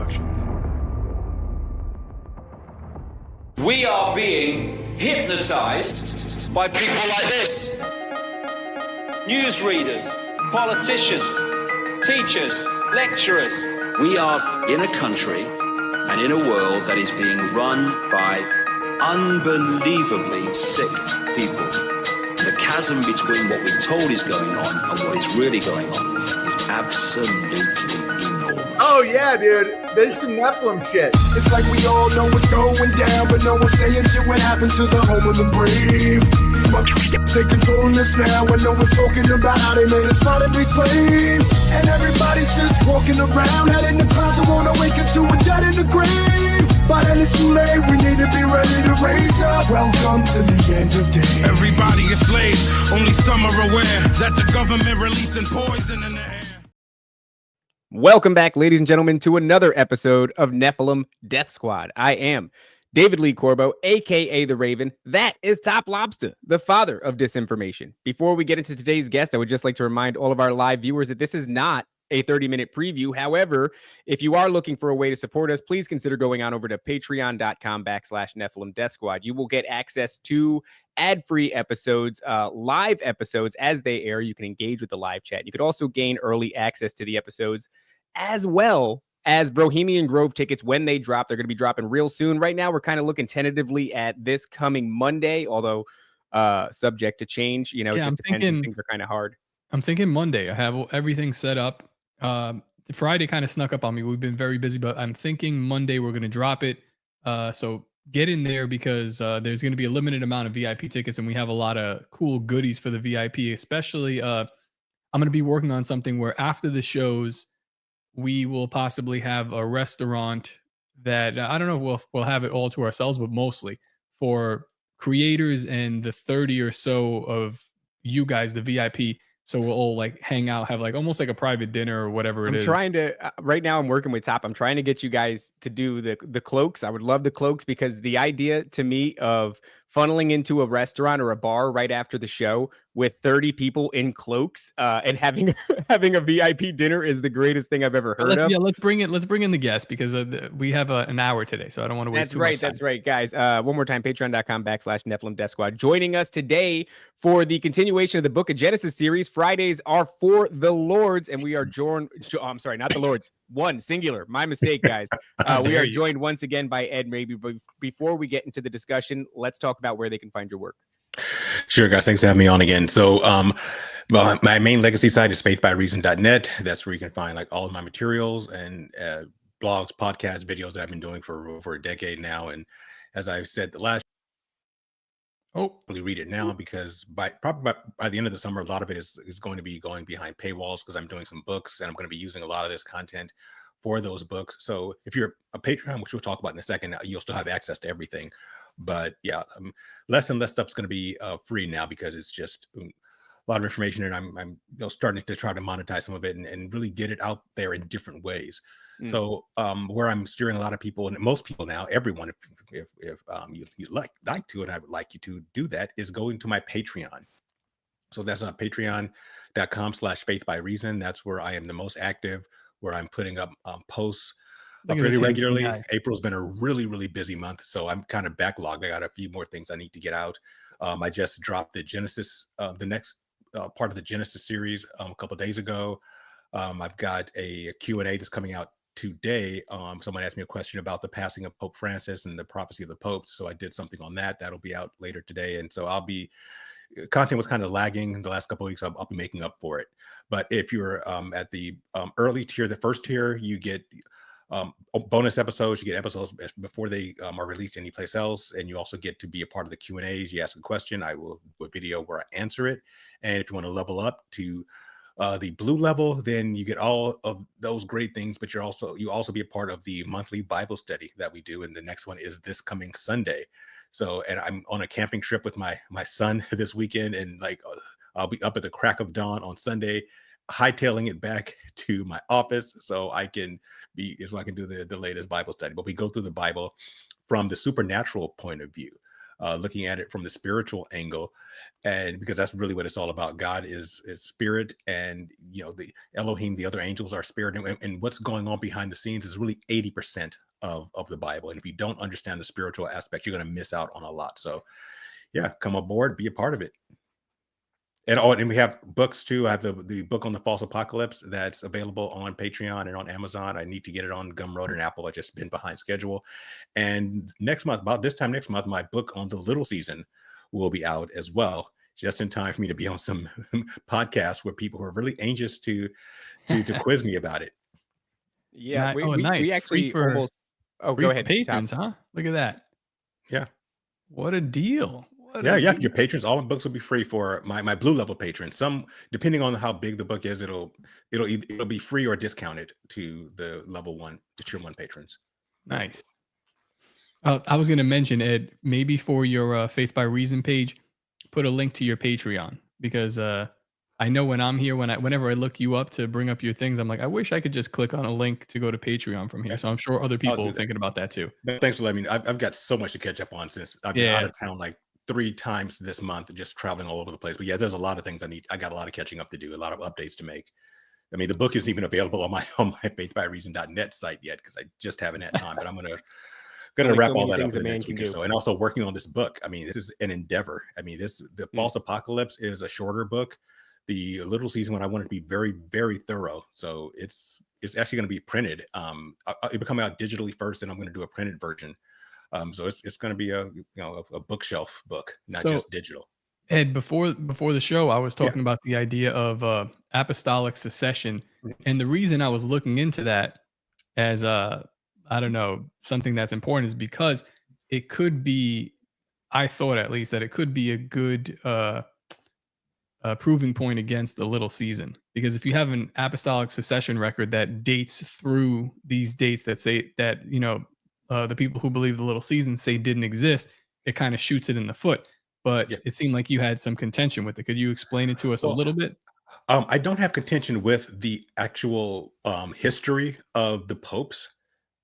Productions. We are being hypnotized by people like this. Newsreaders, politicians, teachers, lecturers. We are in a country and in a world that is being run by unbelievably sick people. The chasm between what we're told is going on and what is really going on is absolutely enormous. Oh yeah, dude. There's some Nephilim shit. It's like we all know what's going down, but no one's saying shit what happened to the home of the brave. These motherfuckers, they controlling us now, and no one's talking about how they made us fight and be slaves. And everybody's just walking around, heading the clouds and wanna wake up to a dead in the grave. But then it's too late, we need to be ready to raise up. Welcome to the end of days. Everybody is slaves, only some are aware that the government releasing poison in the air. Welcome back, ladies and gentlemen, to another episode of Nephilim Death Squad. I am David Lee Corbo, a.k.a. The Raven. That is TOPLOBSTA, the father of disinformation. Before we get into today's guest, I would just like to remind all of our live viewers that this is not a 30-minute preview. However, if you are looking for a way to support us, please consider going on over to patreon.com/Nephilim Death Squad. You will get access to ad-free episodes, live episodes as they air. You can engage with the live chat. You could also gain early access to the episodes, as well as Bohemian Grove tickets when they drop. They're going to be dropping real soon. Right now, we're kind of looking tentatively at this coming Monday, although subject to change. You know, it just depends. These things are kind of hard. I'm thinking Monday. I have everything set up. Friday kind of snuck up on me. We've been very busy, but I'm thinking Monday we're going to drop it. So get in there because there's going to be a limited amount of VIP tickets, and we have a lot of cool goodies for the VIP. Especially, I'm going to be working on something where after the shows, we will possibly have a restaurant that I don't know if we'll have it all to ourselves, but mostly for creators and the 30 or so of you guys, the VIP. So we'll all like hang out, have like almost like a private dinner or whatever it is. I'm trying to, right now I'm working with Top. I'm trying to get you guys to do the cloaks. I would love the cloaks because the idea to me of funneling into a restaurant or a bar right after the show with 30 people in cloaks and having a VIP dinner is the greatest thing I've ever heard of. Yeah, let's bring in the guests because we have an hour today, so I don't want to waste too much time. That's right, guys. One more time, patreon.com/Nephilim Death Squad. Joining us today for the continuation of the Book of Genesis series. Fridays are for the Lords, and we are joined. I'm sorry, not the Lords. One singular. My mistake, guys. We are joined once again by Ed Mabrie. But before we get into the discussion, let's talk about where they can find your work. Sure, guys. Thanks for having me on again. So my main legacy site is faithbyreason.net. That's where you can find like all of my materials and blogs, podcasts, videos that I've been doing for over a decade now. And as I've said, the last really read it now because probably by the end of the summer, a lot of it is going to be going behind paywalls because I'm doing some books and I'm going to be using a lot of this content for those books. So if you're a Patreon, which we'll talk about in a second, you'll still have access to everything. But yeah, less and less stuff's going to be free now because it's just a lot of information, and I'm starting to try to monetize some of it and really get it out there in different ways. So where I'm steering a lot of people and most people now, everyone, if you'd like to, and I would like you to do that, is going to my Patreon. So that's on patreon.com/faithbyreason. That's where I am the most active, where I'm putting up posts pretty regularly. April's been a really, really busy month, so I'm kind of backlogged. I got a few more things I need to get out. I just dropped the Genesis, the next part of the Genesis series a couple of days ago. I've got a Q&A that's coming out today. Someone asked me a question about the passing of Pope Francis and the prophecy of the popes, so I did something on that. That'll be out later today, and so content was kind of lagging in the last couple of weeks. I'll be making up for it. But if you're at the early tier, the first tier, you get bonus episodes. You get episodes before they are released anyplace else, and you also get to be a part of the Q&As. You ask a question, I will do a video where I answer it. And if you want to level up to the blue level, then you get all of those great things, but you also be a part of the monthly Bible study that we do, and the next one is this coming Sunday. So, and I'm on a camping trip with my son this weekend, and like I'll be up at the crack of dawn on Sunday, hightailing it back to my office so I can do the latest Bible study. But we go through the Bible from the supernatural point of view. looking at it from the spiritual angle, and because that's really what it's all about. God is spirit, and the Elohim, the other angels, are spirit, and what's going on behind the scenes is really 80% of the Bible. And if you don't understand the spiritual aspect, you're going to miss out on a lot. So yeah, come aboard, be a part of it. And we have books too. I have the book on the false apocalypse that's available on Patreon and on Amazon. I need to get it on Gumroad and Apple. I just been behind schedule. And next month, about this time next month, my book on the little season will be out as well, just in time for me to be on some podcasts where people who are really anxious to quiz me about it. Yeah, nice. We actually almost. Oh, go ahead. Patrons, huh? Look at that. Yeah. What a deal. Yeah. For your patrons, all my books will be free for my blue level patrons. Some, depending on how big the book is, it'll be free or discounted to the level 1 to tier 1 patrons. Nice. I was going to mention, Ed, maybe for your Faith by Reason page, put a link to your Patreon, because I know when I'm here, whenever I look you up to bring up your things, I'm like, I wish I could just click on a link to go to Patreon from here. So I'm sure other people are thinking about that too. Thanks for letting me know. I've got so much to catch up on since I've been out of town like 3 times this month, just traveling all over the place. But yeah, there's a lot of things I got a lot of catching up to do, a lot of updates to make. I mean, the book isn't even available on my faithbyreason.net site yet, because I just haven't had time. But I'm gonna wrap all that up in the next week or so. And also working on this book. I mean, this is an endeavor. I mean, the False Apocalypse is a shorter book. The Little Season one, I want it to be very, very thorough. So it's actually going to be printed. It'll come out digitally first, and I'm going to do a printed version. So it's going to be a bookshelf book, not just digital. Ed, before the show, I was talking about the idea of apostolic succession, and the reason I was looking into that as I don't know, something that's important is because it could be, I thought at least, that it could be a good proving point against the little season. Because if you have an apostolic succession record that dates through these dates that say that, the people who believe the little season say didn't exist, it kind of shoots it in the foot. But it seemed like you had some contention with it. Could you explain it to us a little bit? I don't have contention with the actual history of the popes.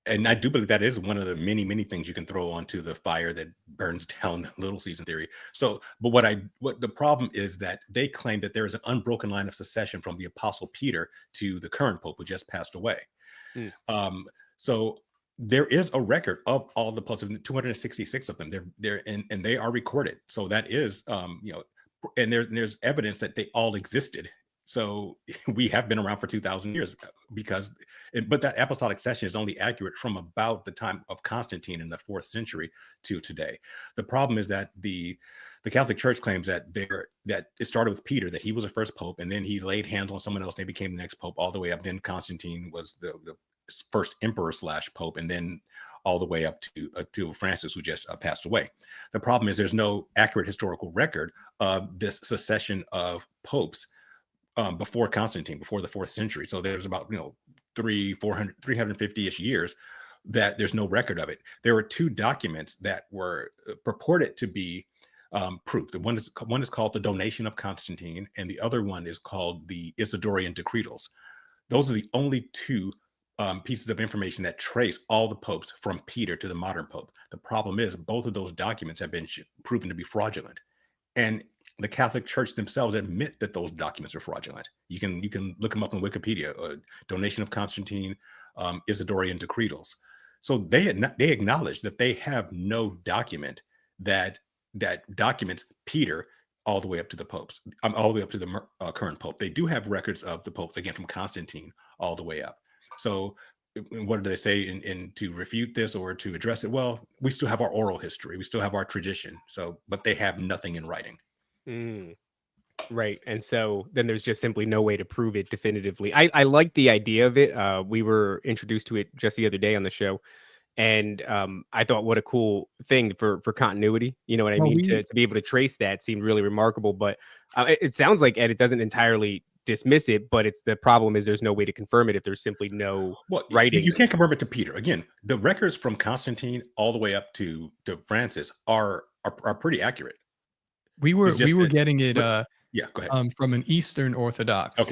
And I do believe that is one of the many, many things you can throw onto the fire that burns down the little season theory. So, but what the problem is that they claim that there is an unbroken line of succession from the Apostle Peter to the current pope who just passed away. So there is a record of all the popes, 266 of them. And they are recorded. So that is, and there's evidence that they all existed. So we have been around for 2,000 years but that apostolic succession is only accurate from about the time of Constantine in the 4th century to today. The problem is that the Catholic Church claims that it started with Peter, that he was the first pope, and then he laid hands on someone else and they became the next pope all the way up. Then Constantine was the first emperor / pope, and then all the way up to Francis, who just passed away. The problem is there's no accurate historical record of this succession of popes before Constantine, before the 4th century. So there's about 350-ish years that there's no record of it. There were 2 documents that were purported to be proof. The one is called the Donation of Constantine, and the other one is called the Isidorian Decretals. Those are the only 2 pieces of information that trace all the popes from Peter to the modern pope. The problem is both of those documents have been proven to be fraudulent, and the Catholic Church themselves admit that those documents are fraudulent. You can look them up on Wikipedia. Donation of Constantine, Isidorian Decretals. So they acknowledge that they have no document that documents Peter all the way up to the popes, all the way up to the current pope. They do have records of the popes, again, from Constantine all the way up. So what do they say in to refute this or to address it? Well, we still have our oral history. We still have our tradition. So, but they have nothing in writing. Right. And so then there's just simply no way to prove it definitively. I like the idea of it. We were introduced to it just the other day on the show. And I thought, what a cool thing for continuity. You know what I mean? To be able to trace that seemed really remarkable. But it sounds like, Ed, it doesn't entirely dismiss it, but the problem is there's no way to confirm it if there's simply no writing. You can't confirm it to Peter. Again, the records from Constantine all the way up to Francis are pretty accurate. We were getting it go ahead. From an Eastern Orthodox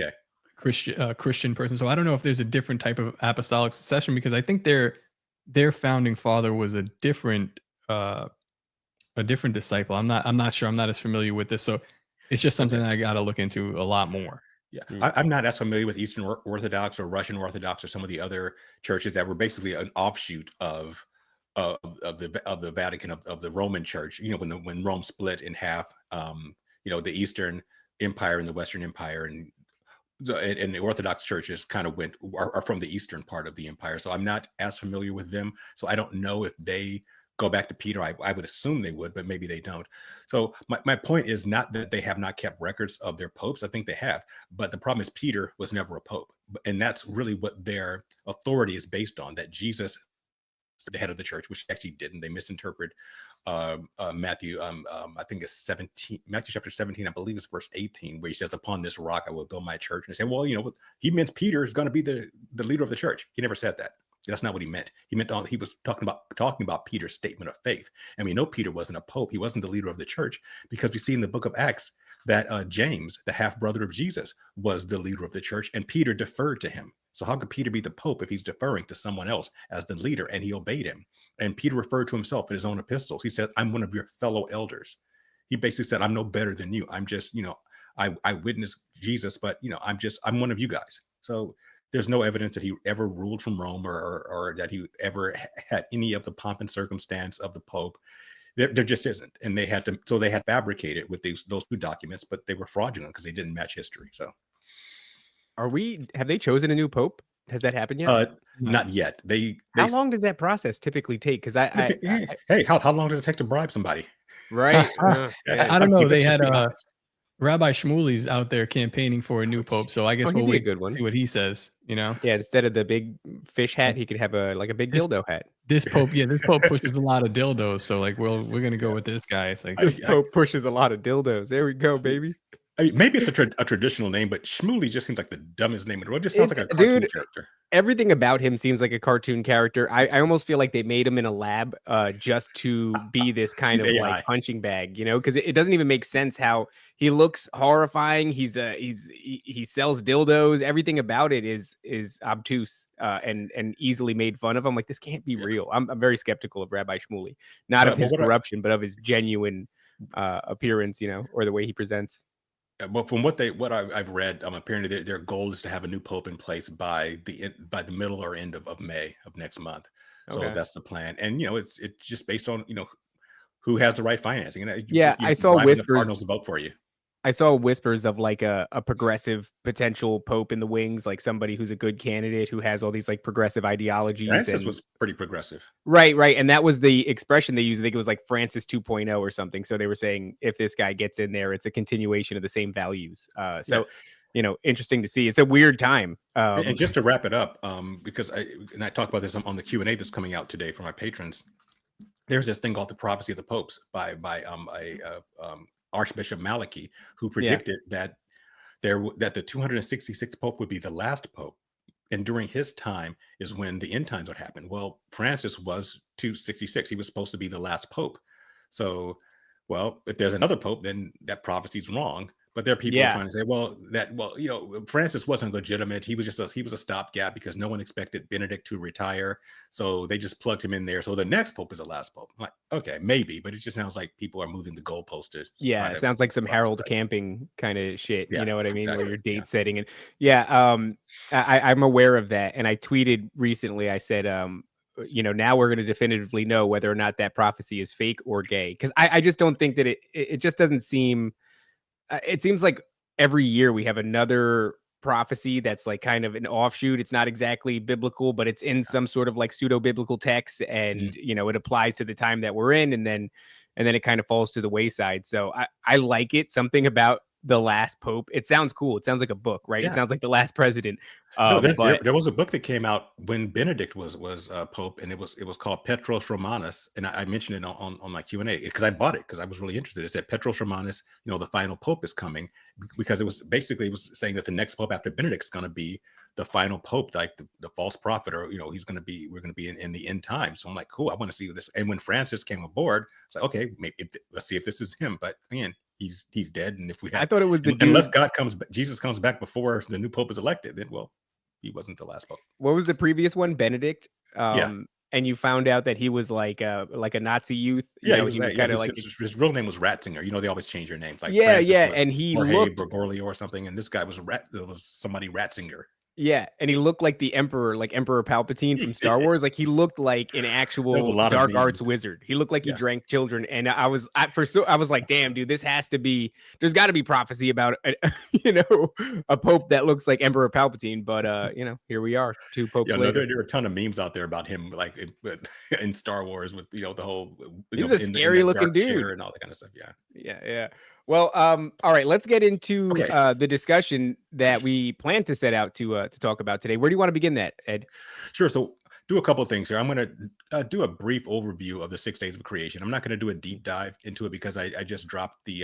Christian person. So I don't know if there's a different type of apostolic succession, because I think their founding father was a different a different disciple. I'm not sure. I'm not as familiar with this, so it's just something that I got to look into a lot more. Yeah, I'm not as familiar with Eastern Orthodox or Russian Orthodox or some of the other churches that were basically an offshoot of the Vatican of the Roman Church. You know, when Rome split in half, you know, the Eastern Empire and the Western Empire, and the Orthodox churches kind of are from the eastern part of the empire. So I'm not as familiar with them. So I don't know if they go back to Peter. I would assume they would, but maybe they don't. So my point is not that they have not kept records of their popes. I think they have. But the problem is Peter was never a pope. And that's really what their authority is based on, that Jesus, the head of the church, which actually didn't. They misinterpret Matthew, I think it's Matthew chapter 17, I believe it's verse 18, where he says, upon this rock I will build my church. And they say, well, you know, he meant Peter is going to be the leader of the church. He never said that. That's not what he meant. He was talking about Peter's statement of faith. And we know Peter wasn't a pope. He wasn't the leader of the church, because we see in the book of Acts that James, the half brother of Jesus, was the leader of the church, and Peter deferred to him. So how could Peter be the pope if he's deferring to someone else as the leader, and he obeyed him? And Peter referred to himself in his own epistles. He said, I'm one of your fellow elders. He basically said, I'm no better than you. I'm just, you know, I witnessed Jesus, but, you know, I'm one of you guys. So there's no evidence that he ever ruled from Rome, or that he ever had any of the pomp and circumstance of the Pope. There just isn't. And they had fabricated with those two documents, but they were fraudulent because they didn't match history. So have they chosen a new Pope? Has that happened yet? Not yet. How long does that process typically take? Because hey, how long does it take to bribe somebody? Right. I don't know. They had Rabbi Shmuley's out there campaigning for a new pope, so I guess we'll wait to see what he says. You know, yeah. Instead of the big fish hat, he could have a big dildo hat. This pope pushes a lot of dildos, so like we're gonna go with this guy. It's like this pope pushes a lot of dildos. There we go, baby. I mean, maybe it's a traditional name, but Shmuley just seems like the dumbest name in the world. It just sounds like a cartoon character. Everything about him seems like a cartoon character. I almost feel like they made him in a lab just to be this kind of like punching bag, you know, because it doesn't even make sense how he looks horrifying. He sells dildos. Everything about it is obtuse and easily made fun of. I'm like, this can't be real. I'm very skeptical of Rabbi Shmuley, not of his corruption, but of his genuine appearance, you know, or the way he presents. Well, from what I've read, apparently their goal is to have a new pope in place by the middle or end of May of next month. So that's the plan, and you know, it's just based on, you know, who has the right financing. And I saw whispers. The Cardinals to vote for you. I saw whispers of like a progressive potential pope in the wings, like somebody who's a good candidate who has all these like progressive ideologies. Francis was pretty progressive. Right. And that was the expression they used. I think it was like Francis 2.0 or something. So they were saying if this guy gets in there, it's a continuation of the same values. You know, interesting to see. It's a weird time. And just to wrap it up, because I talk about this on the Q&A that's coming out today for my patrons. There's this thing called the prophecy of the popes by Archbishop Malachi, who predicted that the 266th pope would be the last pope, and during his time is when the end times would happen. Well, Francis was 266; he was supposed to be the last pope. So, well, if there's another pope, then that prophecy's wrong. But there are people trying to say, well, you know, Francis wasn't legitimate. He was a stopgap because no one expected Benedict to retire. So they just plugged him in there. So the next pope is the last pope. I'm like, okay, maybe, but it just sounds like people are moving the goalposts. Yeah, it sounds like some Harold Camping kind of shit. You know what I mean? Exactly. Where you're date setting. And I'm aware of that. And I tweeted recently, I said, you know, now we're going to definitively know whether or not that prophecy is fake or gay. Because I just don't think that it just doesn't seem... it seems like every year we have another prophecy that's like kind of an offshoot. It's not exactly biblical, but it's in some sort of like pseudo biblical text, and you know, it applies to the time that we're in, and then it kind of falls to the wayside. So I like it. Something about the last pope. It sounds cool. It sounds like a book, right? It sounds like the last president. There was a book that came out when Benedict was pope, and it was called Petros Romanus, and I mentioned it on my Q&A because I bought it because I was really interested. It said Petros Romanus, you know, the final pope is coming, because it was saying that the next pope after Benedict's going to be the final pope, like the false prophet, or you know, we're going to be in the end time. So I'm like, cool, I want to see this. And when Francis came aboard, it's like, okay, let's see if this is him. But again, he's dead, and if we had, I thought it was unless Jesus comes back before the new pope is elected, then well, he wasn't the last pope. What was the previous one? Benedict. and you found out that he was like a Nazi youth. You know, he was kind of like his real name was Ratzinger. You know, they always change your names. Like yeah, Francis yeah, was and he Jorge looked Bergoglio or something, and this guy was somebody Ratzinger. yeah, and he looked like the Emperor, like Emperor Palpatine from Star Wars. Like he looked like an actual dark arts wizard. He looked like he drank children. And I was like, damn, dude, this has to be. There's got to be prophecy about you know, a pope that looks like Emperor Palpatine. But you know, here we are, 2 popes later. There are a ton of memes out there about him, like in Star Wars, with the whole. He's a scary looking dude and all that kind of stuff. Yeah. Well, all right, let's get into the discussion that we plan to set out to talk about today. Where do you want to begin that, Ed? Sure. So do a couple of things here. I'm going to do a brief overview of the 6 days of creation. I'm not going to do a deep dive into it because I just dropped the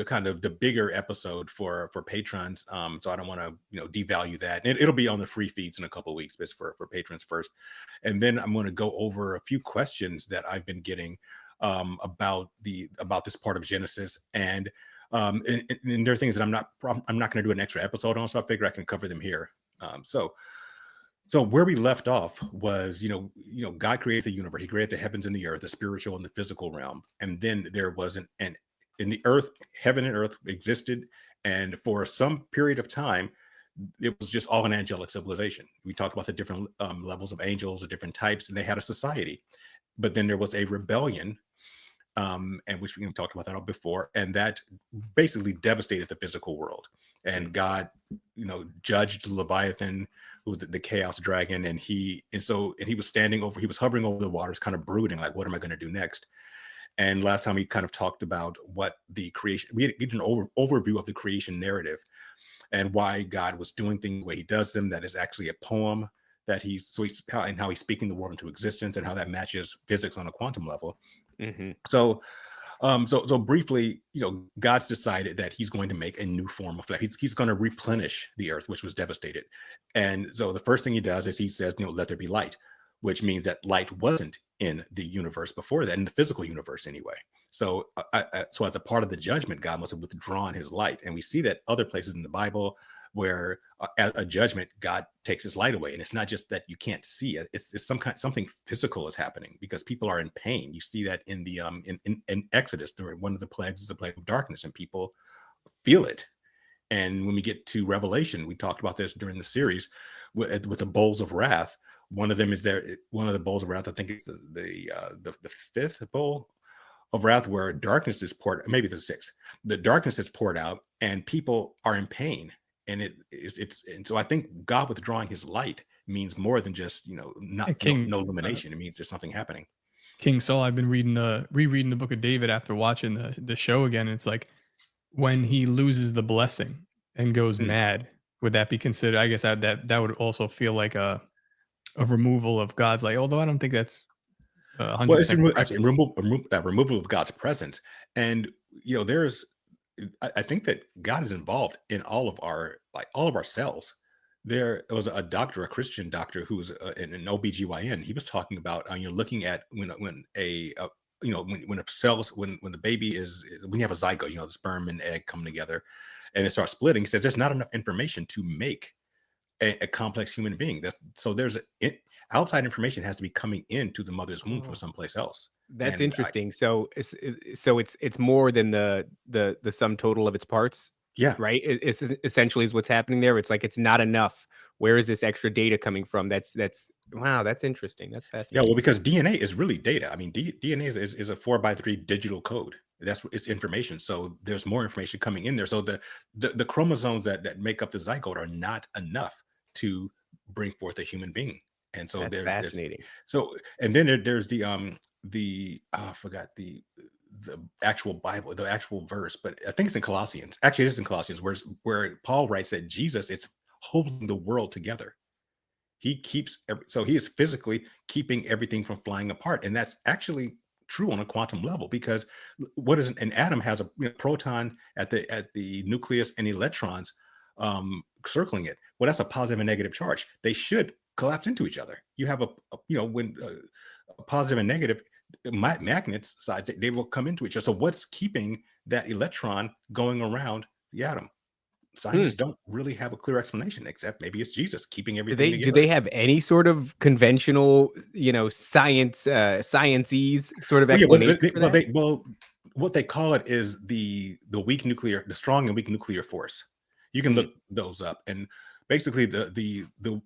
kind of the bigger episode for patrons. So I don't want to devalue that. And it'll be on the free feeds in a couple of weeks, but for patrons first. And then I'm going to go over a few questions that I've been getting about this part of Genesis, and there are things that I'm not going to do an extra episode on, so I figure I can cover them here. So where we left off was, God created the universe. He created the heavens and the earth, the spiritual and the physical realm, and then there was in the earth, heaven and earth existed, and for some period of time, it was just all an angelic civilization. We talked about the different levels of angels, the different types, and they had a society. But then there was a rebellion, and which we talked about that before, and that basically devastated the physical world. And God, judged Leviathan, who was the chaos dragon, and he was hovering over the waters, kind of brooding, like, what am I going to do next? And last time we kind of talked about what the creation, we had an overview of the creation narrative and why God was doing things the way he does them. That is actually a poem that how he's speaking the world into existence, and how that matches physics on a quantum level. Mm-hmm. So briefly, God's decided that he's going to make a new form of flesh. He's going to replenish the earth, which was devastated. And so the first thing he does is he says, let there be light, which means that light wasn't in the universe before that, in the physical universe anyway. So as a part of the judgment, God must have withdrawn his light. And we see that other places in the Bible where at a judgment, God takes his light away. And it's not just that you can't see it. It's something physical is happening because people are in pain. You see that in the in Exodus, one of the plagues is the plague of darkness, and people feel it. And when we get to Revelation, we talked about this during the series with the bowls of wrath. One of them is one of the bowls of wrath, I think it's the 5th bowl of wrath, where darkness is poured, maybe the 6th. The darkness is poured out and people are in pain. And so I think God withdrawing his light means more than just, no illumination. It means there's something happening. King Saul, I've been rereading the book of David after watching the show again. It's like when he loses the blessing and goes mad, would that be considered? I guess that would also feel like a removal of God's light, although I don't think that's 100%. Well, it's removal of God's presence. And I think that God is involved in all of our cells. There was a Christian doctor who was an OBGYN. He was talking about looking at when the baby when you have a zygote, the sperm and egg come together and it starts splitting. He says there's not enough information to make a complex human being. So there's outside information has to be coming into the mother's womb from someplace else. That's interesting. So it's more than the sum total of its parts. Yeah. Right. It's essentially is what's happening there. It's like, it's not enough. Where is this extra data coming from? That's wow. That's interesting. That's fascinating. Yeah. Well, because DNA is really data. I mean, DNA is a 4x3 digital code. It's information. So there's more information coming in there. So the chromosomes that make up the zygote are not enough to bring forth a human being. And so that's fascinating. And then there's I forgot the actual Bible, the actual verse, but I think it's in Colossians. Actually, it is in Colossians where Paul writes that Jesus is holding the world together. He is physically keeping everything from flying apart. And that's actually true on a quantum level, because an atom has a proton at the nucleus and electrons circling it. Well, that's a positive and negative charge. They should collapse into each other. You have when a positive and negative magnets sides, they will come into each other. So what's keeping that electron going around the atom? scientists don't really have a clear explanation, except maybe it's Jesus keeping everything Do together. they have any sort of conventional, science-ese sort of explanation for that? What they call it is the strong and weak nuclear force. You can look those up, and basically the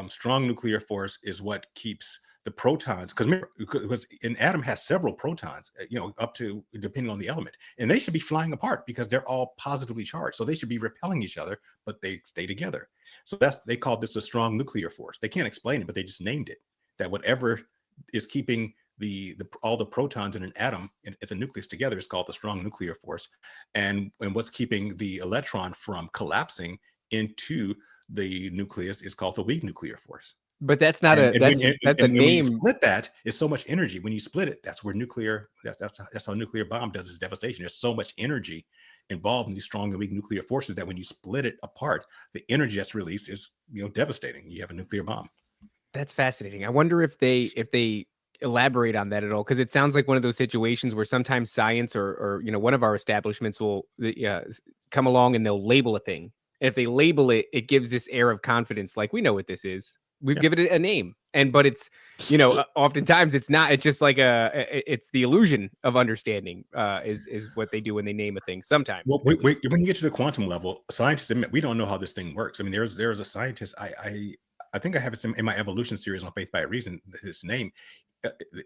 strong nuclear force is what keeps the protons, because an atom has several protons, up to, depending on the element, and they should be flying apart because they're all positively charged, so they should be repelling each other, but they stay together. So they call this a strong nuclear force. They can't explain it, but they just named it that. Whatever is keeping all the protons in an atom at the nucleus together is called the strong nuclear force, and what's keeping the electron from collapsing into the nucleus is called the weak nuclear force. But that's not that's a name. When you split that, it's so much energy. When you split it, that's where that's how nuclear bomb does its devastation. There's so much energy involved in these strong and weak nuclear forces that when you split it apart, the energy that's released is devastating. You have a nuclear bomb. That's fascinating. I wonder if they elaborate on that at all, because it sounds like one of those situations where sometimes science or one of our establishments will come along and they'll label a thing. And if they label it, it gives this air of confidence, like we know what this is. We've given it a name, but it's, oftentimes it's not. It's just like it's the illusion of understanding is what they do when they name a thing. Sometimes. Well, when you get to the quantum level, scientists admit we don't know how this thing works. I mean, there's a scientist. I think I have it in my evolution series on Faith by Reason. His name.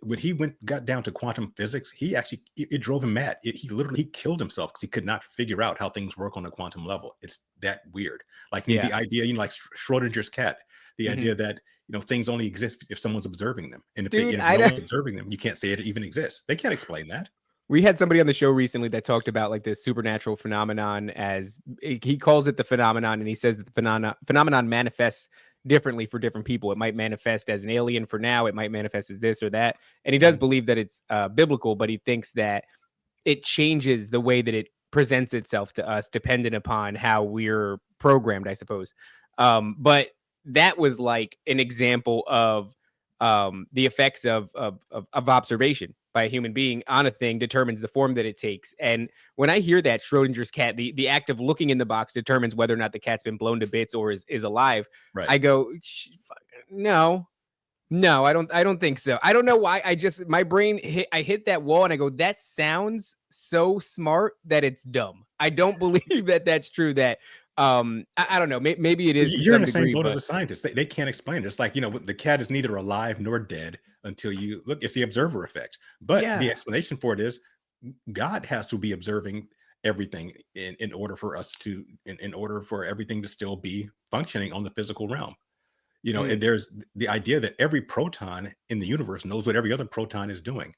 When he got down to quantum physics, it drove him mad. He literally killed himself because he could not figure out how things work on a quantum level. It's that weird. Like the idea, like Schrodinger's cat, the idea that things only exist if someone's observing them, and if no one's observing them, you can't say it even exists. They can't explain that. We had somebody on the show recently that talked about like this supernatural phenomenon, as he calls it the phenomenon, and he says that the phenomenon manifests differently for different people. It might manifest as an alien for now. It might manifest as this or that. And he does believe that it's biblical, but he thinks that it changes the way that it presents itself to us, dependent upon how we're programmed, I suppose. But that was like an example of the effects of observation by a human being on a thing determines the form that it takes. And when I hear that Schrodinger's cat, the act of looking in the box determines whether or not the cat's been blown to bits or is alive. Right. I go, no, I don't think so. I don't know why. My brain hit that wall and I go, that sounds so smart that it's dumb. I don't believe that that's true. That I don't know. Maybe it is. You're in the same boat as a scientist. They can't explain it. It's like, the cat is neither alive nor dead until you look. It's the observer effect. But the explanation for it is God has to be observing everything in order for us to, in order for everything to still be functioning on the physical realm. And there's the idea that every proton in the universe knows what every other proton is doing,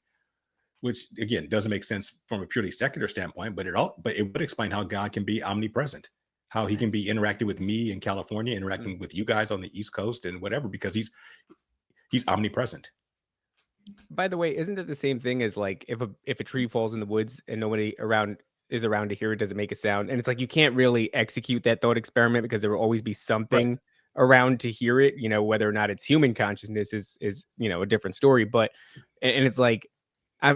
which again doesn't make sense from a purely secular standpoint, but it would explain how God can be omnipresent. How he can be interacting with me in California, interacting with you guys on the East Coast and whatever, because he's omnipresent. By the way, isn't it the same thing as like if a tree falls in the woods and nobody is around to hear it, does it make a sound? And it's like you can't really execute that thought experiment because there will always be something around to hear it. Whether or not it's human consciousness is a different story. But and it's like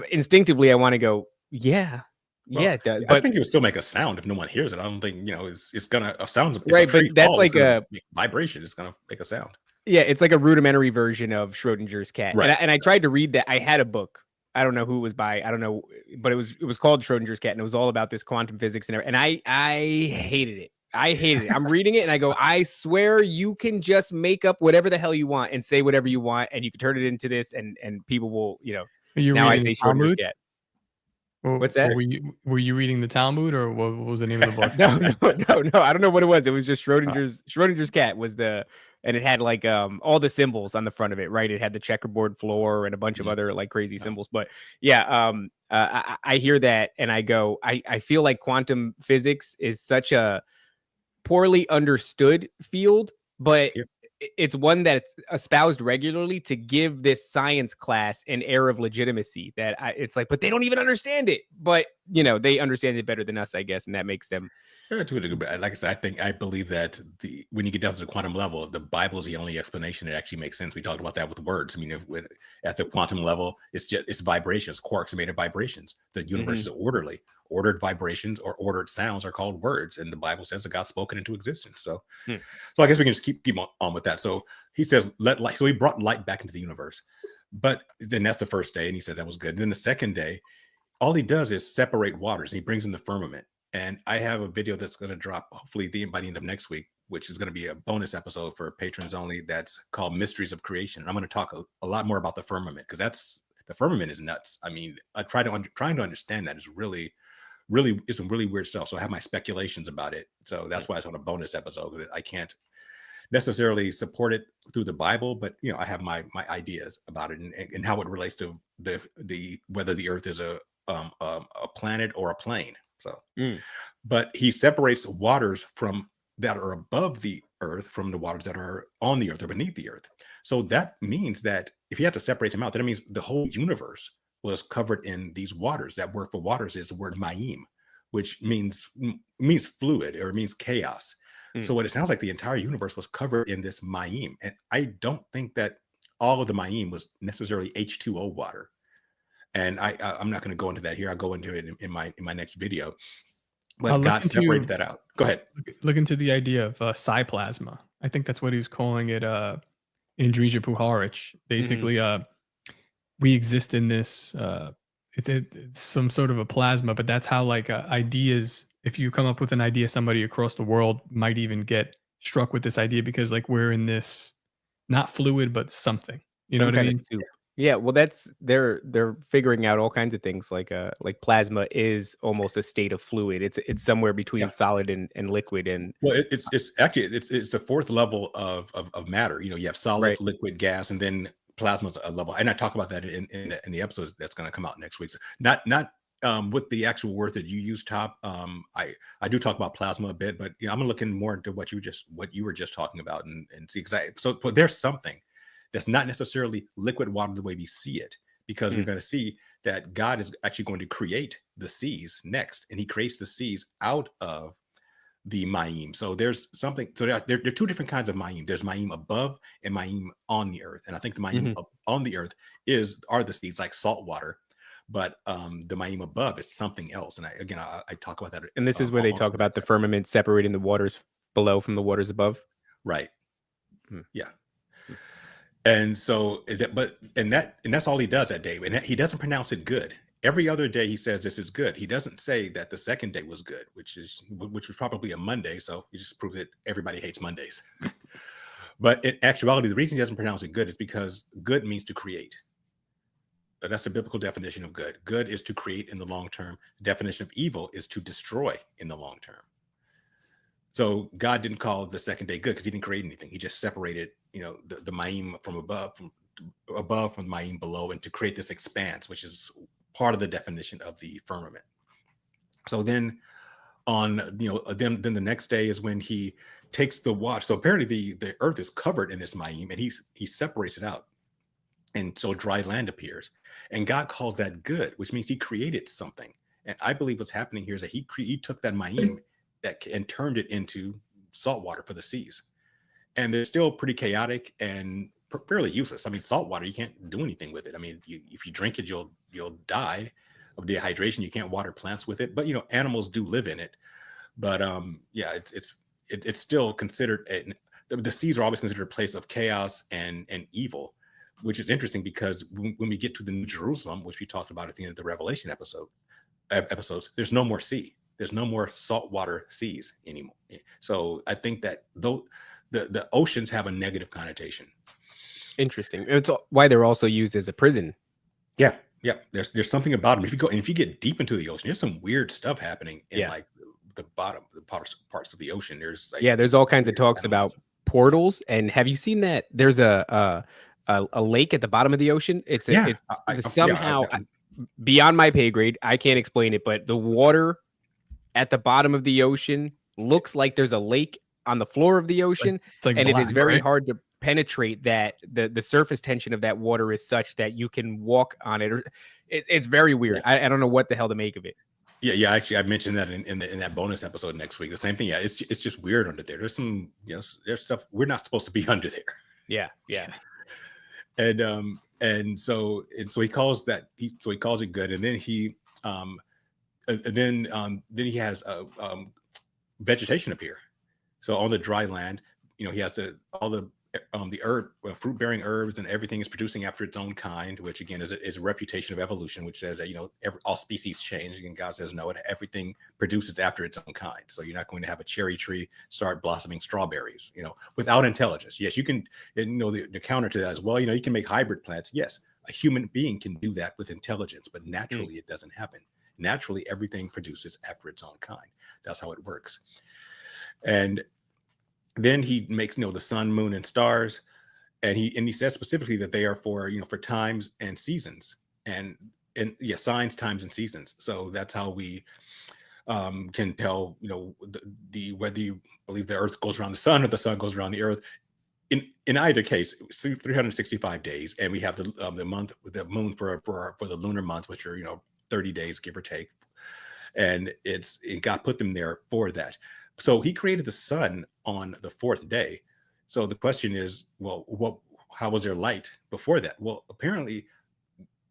instinctively I want to go, yeah. Well, yeah, it does. I think it would still make a sound if no one hears it. I don't think it's gonna sounds right, but that's like a vibration. It's gonna make a sound. Yeah, it's like a rudimentary version of Schrodinger's cat. Right. And I tried to read that. I had a book. I don't know who it was by. I don't know, but it was called Schrodinger's cat, and it was all about this quantum physics and everything. And I hated it. I'm reading it and I go, I swear you can just make up whatever the hell you want and say whatever you want, and you can turn it into this, and people will, now I say Schrodinger's cat. What's that? Were you reading the Talmud, or what was the name of the book? No. I don't know what it was. It was just Schrodinger's cat was and it had like all the symbols on the front of it, right? It had the checkerboard floor and a bunch of other like crazy symbols. But yeah, I hear that and I go, I feel like quantum physics is such a poorly understood field, but it's one that's espoused regularly to give this science class an air of legitimacy that it's like, but they don't even understand it. But, they understand it better than us, I guess. And that makes them. To a degree, like I said, I believe that when you get down to the quantum level, the Bible is the only explanation that actually makes sense. We talked about that with words. I mean, at the quantum level, it's vibrations. Quarks are made of vibrations. The universe is orderly. ordered vibrations or ordered sounds are called words, and the Bible says that God spoke it into existence. So, so I guess we can just keep on with that. So he says, "Let light." So he brought light back into the universe. But then that's the first day, and he said that was good. Then the second day, all he does is separate waters. And he brings in the firmament. And I have a video that's going to drop hopefully by the end of next week, which is going to be a bonus episode for patrons only. That's called Mysteries of Creation. And I'm going to talk a lot more about the firmament, because the firmament is nuts. I mean, trying to understand that is really is some really weird stuff. So I have my speculations about it. So that's why it's on a bonus episode, because I can't necessarily support it through the Bible, but I have my ideas about it and how it relates to the whether the earth is a planet or a plane. So, but he separates waters that are above the earth from the waters that are on the earth or beneath the earth. So that means that if you have to separate them out, that means the whole universe was covered in these waters. That word for waters is the word mayim, which means fluid, or it means chaos. So what it sounds like, the entire universe was covered in this mayim. And I don't think that all of the mayim was necessarily H2O water. And I'm not going to go into that here. I'll go into it in my next video. But God separates that out. Go ahead. Look into the idea of plasma. I think that's what he was calling it in Drija Puharich. Basically, we exist in this. It's some sort of a plasma, but that's how ideas. If you come up with an idea, somebody across the world might even get struck with this idea, because we're in this not fluid but something. You know what I mean? Yeah, well, they're figuring out all kinds of things, like plasma is almost a state of fluid. It's somewhere between solid and liquid. And well, it's actually the fourth level of matter. You have solid, liquid, gas, and then plasma's a level. And I talk about that in the episode that's going to come out next week. So not with the actual word that you use, Top. I do talk about plasma a bit, but I'm looking more into what you were just talking about and see but there's something that's not necessarily liquid water the way we see it, because we're going to see that God is actually going to create the seas next, and he creates the seas out of the mayim. So there's something. So there are two different kinds of mayim. There's mayim above and mayim on the earth, and I think the mayim on the earth are the seas, like salt water. But the mayim above is something else. And I talk about that. And this is where they talk about the firmament separating the waters below from the waters above. Right. Yeah. And so that's all he does that day. And he doesn't pronounce it good. Every other day he says this is good. He doesn't say that the second day was good, which was probably a Monday. So he just proves that everybody hates Mondays. But in actuality, the reason he doesn't pronounce it good is because good means to create. That's the biblical definition of good. Good is to create in the long term. The definition of evil is to destroy in the long term. So God didn't call the second day good because he didn't create anything. He just separated, the mayim from above, from the mayim below, and to create this expanse, which is part of the definition of the firmament. So then then the next day is when he takes the water. So apparently the earth is covered in this mayim, and he separates it out. And so dry land appears, and God calls that good, which means he created something. And I believe what's happening here is that he took that mayim and turned it into salt water for the seas. And they're still pretty chaotic and fairly useless. I mean, salt water, you can't do anything with it. I mean, if you drink it, you'll die of dehydration. You can't water plants with it, but animals do live in it. But it's still considered the seas are always considered a place of chaos and evil, which is interesting because when we get to the New Jerusalem, which we talked about at the end of the Revelation episodes, there's no more sea. There's no more saltwater seas anymore. So I think that though the oceans have a negative connotation. Interesting. It's why they're also used as a prison. Yeah. There's something about them. If you get deep into the ocean, there's some weird stuff happening in the bottom, the parts of the ocean. There's all kinds of talks about portals. And have you seen that? There's a lake at the bottom of the ocean. It's somehow beyond my pay grade. I can't explain it, but the water at the bottom of the ocean looks like there's a lake on the floor of the ocean. And it is very hard to penetrate that. The surface tension of that water is such that you can walk on it. It's very weird. I don't know what the hell to make of it. Yeah. Actually, I mentioned that in that bonus episode next week. The same thing. Yeah, it's just weird under there. There's some, there's stuff we're not supposed to be under there. Yeah. And so he calls it good, and then he then he has vegetation appear. So on the dry land, he has all the fruit bearing herbs and everything is producing after its own kind, which again is a refutation of evolution, which says that all species change, and God says no, everything produces after its own kind. So you're not going to have a cherry tree start blossoming strawberries, without intelligence. Yes, you can. The counter to that is, well, you can make hybrid plants. Yes, a human being can do that with intelligence, but naturally it doesn't happen. Naturally, everything produces after its own kind. That's how it works. And then he makes the sun, moon, and stars, and he says specifically that they are for for times and seasons, and signs, times, and seasons. So that's how we can tell whether you believe the earth goes around the sun or the sun goes around the earth. In either case, 365 days, and we have the month with the moon for the lunar months, which are 30 days, give or take, and God put them there for that. So he created the sun on the fourth day. So the question is, well, how was there light before that? Well, apparently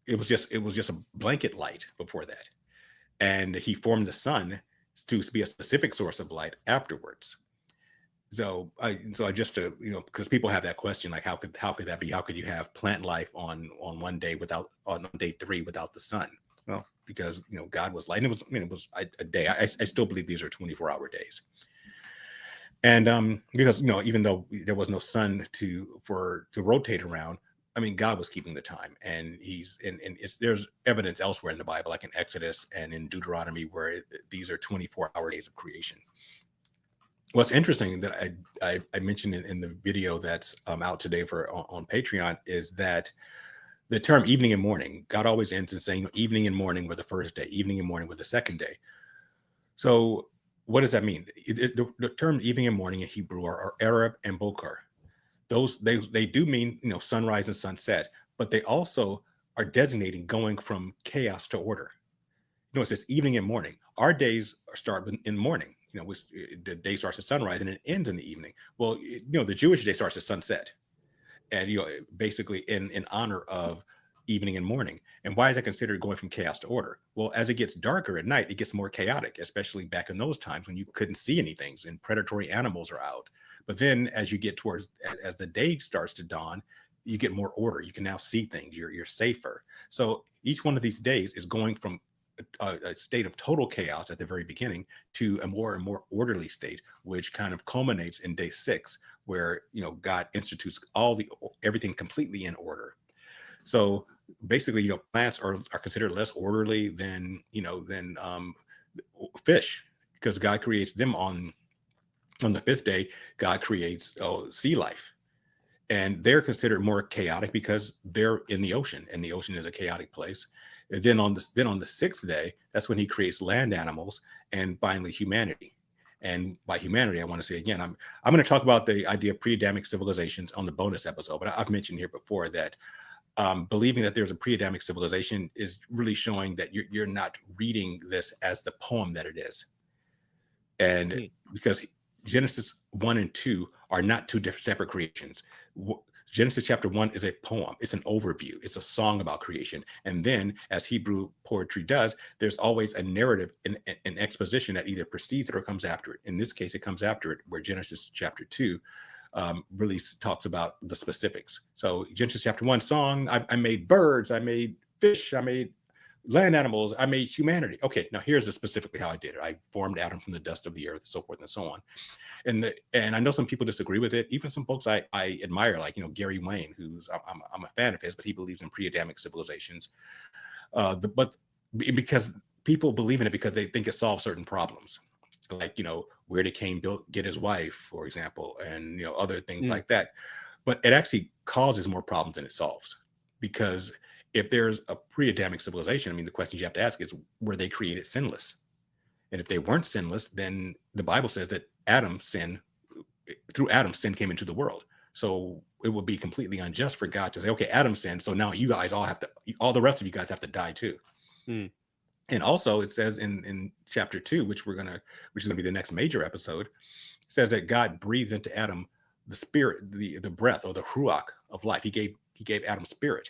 it was just a blanket light before that. And he formed the sun to be a specific source of light afterwards. So I just because people have that question, like how could that be? How could you have plant life on one day on day 3 without the sun? Well, because God was light, and it was a day. I still believe these are 24-hour days, and because even though there was no sun to rotate around, God was keeping the time, and there's evidence elsewhere in the Bible, like in Exodus and in Deuteronomy, where these are 24-hour days of creation. What's interesting that I mentioned in the video that's out today on Patreon is that the term evening and morning, God always ends in saying evening and morning were the first day, evening and morning were the second day. So what does that mean? The term evening and morning in Hebrew are Arab and Bokar. Those they do mean sunrise and sunset, but they also are designating going from chaos to order. It says evening and morning. Our days start in the morning. The day starts at sunrise and it ends in the evening. Well, the Jewish day starts at sunset, and basically in honor of evening and morning. And why is that considered going from chaos to order? Well, as it gets darker at night, it gets more chaotic, especially back in those times when you couldn't see anything and predatory animals are out. But then as you get as the day starts to dawn, you get more order. You can now see things. You're safer. So each one of these days is going from a state of total chaos at the very beginning to a more and more orderly state, which kind of culminates in day 6, where God institutes everything completely in order. So basically, plants are considered less orderly than fish, because God creates them on the 5th day. God creates sea life, and they're considered more chaotic because they're in the ocean, and the ocean is a chaotic place. And then on the 6th day, that's when he creates land animals and finally humanity. And by humanity, I want to say again, I'm going to talk about the idea of pre-Adamic civilizations on the bonus episode, but I've mentioned here before that believing that there's a pre-Adamic civilization is really showing that you're not reading this as the poem that it is. And because Genesis 1 and 2 are not two different separate creations. Genesis chapter 1 is a poem. It's an overview. It's a song about creation. And then, as Hebrew poetry does, there's always a narrative, an exposition that either precedes it or comes after it. In this case, it comes after it, where Genesis chapter 2 really talks about the specifics. So Genesis chapter 1, song, I made birds, I made fish, I made land animals, I made humanity. Okay, now here's specifically how I did it. I formed Adam from the dust of the earth, so forth and so on. And I know some people disagree with it. Even some folks I admire, like Gary Wayne, who's I'm a fan of his, but he believes in pre-Adamic civilizations. But because people believe in it because they think it solves certain problems, like where did Cain get his wife, for example, and other things like that. But it actually causes more problems than it solves, because if there's a pre-Adamic civilization, the question you have to ask is, were they created sinless? And if they weren't sinless, then the Bible says that through Adam, sin came into the world. So it would be completely unjust for God to say, okay, Adam sinned, so now you guys all the rest of you guys have to die too. And also it says in chapter 2, which is going to be the next major episode, says that God breathed into Adam the spirit, the breath, or the ruach of life. He gave Adam spirit.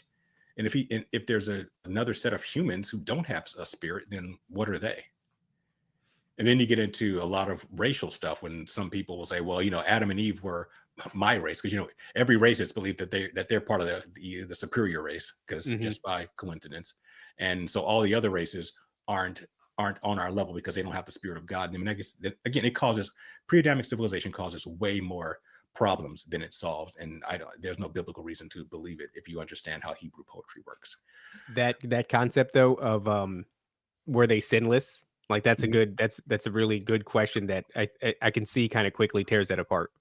And if there's another set of humans who don't have a spirit, then what are they? And then you get into a lot of racial stuff when some people will say, well, Adam and Eve were my race, because every race is believed that they're part of the superior race, because just by coincidence. And so all the other races aren't on our level because they don't have the spirit of God. I mean, I guess again, it causes pre-Adamic civilization causes way more problems than it solves, and there's no biblical reason to believe it if you understand how Hebrew poetry works. That concept though of were they sinless? Like that's a really good question that I can see kind of quickly tears that apart.